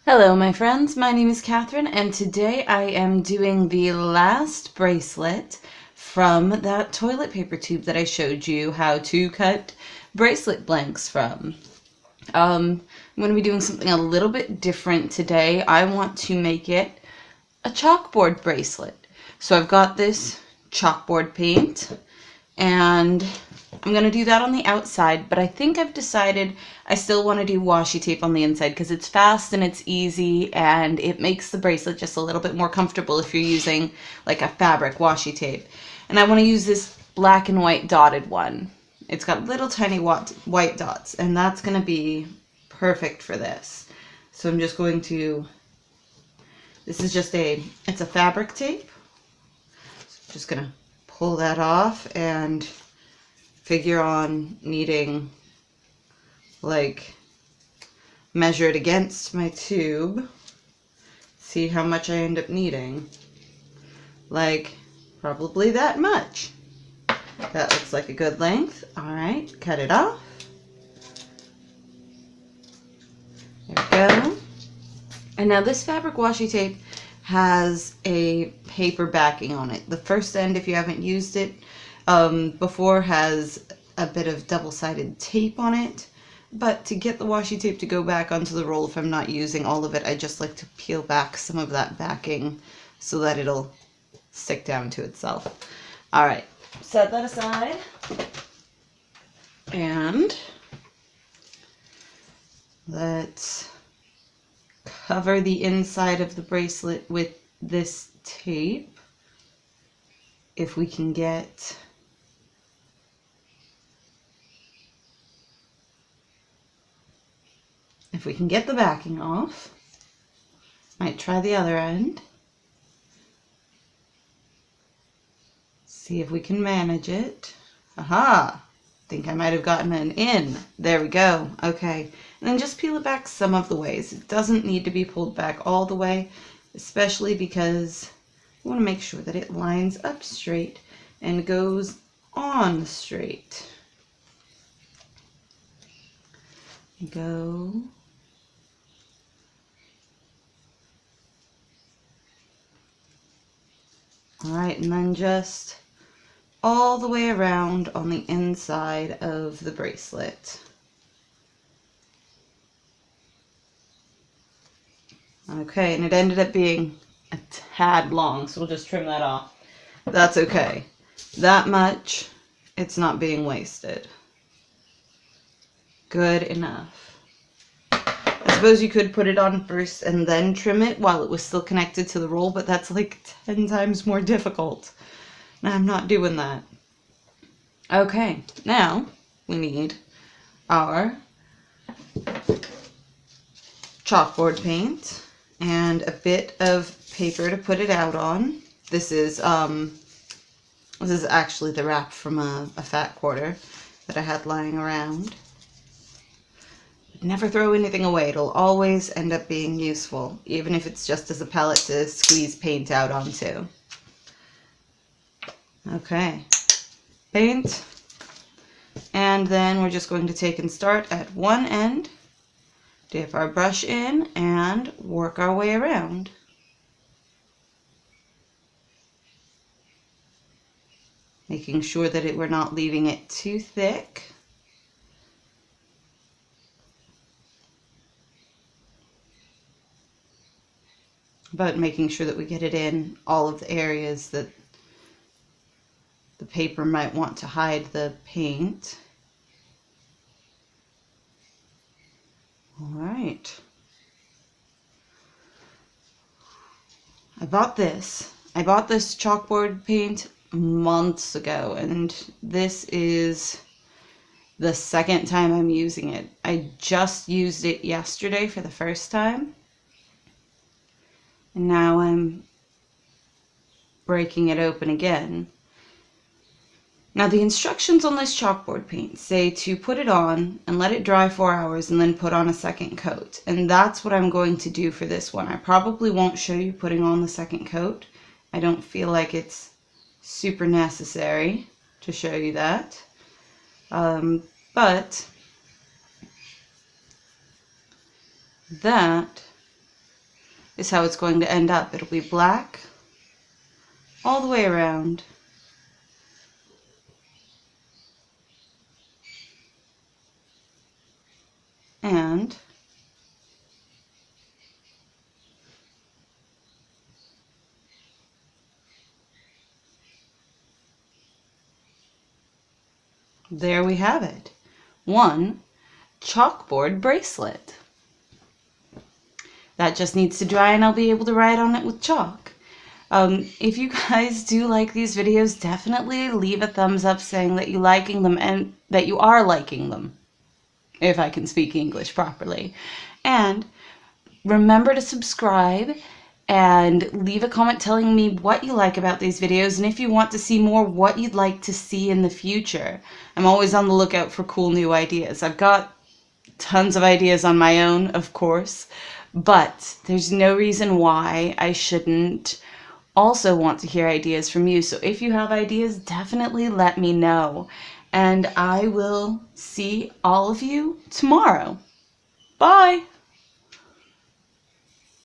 Hello my friends, my name is Catherine and today I am doing the last bracelet from that toilet paper tube that I showed you how to cut bracelet blanks from. I'm going to be doing something a little bit different today. I want to make it a chalkboard bracelet. So I've got this chalkboard paint and I'm going to do that on the outside, but I think I've decided I still want to do washi tape on the inside because it's fast and it's easy and it makes the bracelet just a little bit more comfortable if you're using like a fabric washi tape. And I want to use this black and white dotted one. It's got little tiny white dots and that's going to be perfect for this. So I'm just going to, this is just it's a fabric tape. So I'm just going to pull that off and figure on needing, like, measure it against my tube, see how much I end up needing. Like, probably that much. That looks like a good length. Alright, cut it off. There we go. And now this fabric washi tape has a paper backing on it. The first end, if you haven't used it before, has a bit of double-sided tape on it, but to get the washi tape to go back onto the roll, if I'm not using all of it, I just like to peel back some of that backing so that it'll stick down to itself. Alright, set that aside, and let's cover the inside of the bracelet with this tape. If we can get the backing off. Might try the other end. See if we can manage it. Aha! Think I might have gotten an in. There we go. Okay. And then just peel it back some of the ways. It doesn't need to be pulled back all the way, especially because you want to make sure that it lines up straight and goes on straight. Go. Alright, and then just all the way around on the inside of the bracelet. Okay, and it ended up being a tad long, so we'll just trim that off. That's okay. That much, it's not being wasted. Good enough. I suppose you could put it on first and then trim it while it was still connected to the roll, but that's like 10 times more difficult. And I'm not doing that. Okay, now we need our chalkboard paint and a bit of paper to put it out on. This is actually the wrap from a fat quarter that I had lying around. Never throw anything away. It'll always end up being useful, even if it's just as a pellet to squeeze paint out onto. Okay, paint. And then we're just going to take and start at one end, dip our brush in, and work our way around. Making sure that we're not leaving it too thick. But making sure that we get it in all of the areas that the paper might want to hide the paint. Alright. I bought this chalkboard paint months ago, and this is the second time I'm using it. I just used it yesterday for the first time. And now I'm breaking it open again. Now the instructions on this chalkboard paint say to put it on and let it dry 4 hours and then put on a second coat. And that's what I'm going to do for this one. I probably won't show you putting on the second coat. I don't feel like it's super necessary to show you that. But that is how it's going to end up. It'll be black all the way around. And there we have it. One chalkboard bracelet. That just needs to dry and I'll be able to write on it with chalk. If you guys do like these videos, definitely leave a thumbs up saying that you're liking them and that you are liking them, if I can speak English properly. And remember to subscribe and leave a comment telling me what you like about these videos, and if you want to see more, what you'd like to see in the future. I'm always on the lookout for cool new ideas. I've got tons of ideas on my own, of course, but there's no reason why I shouldn't also want to hear ideas from you. So if you have ideas, definitely let me know. And I will see all of you tomorrow. Bye!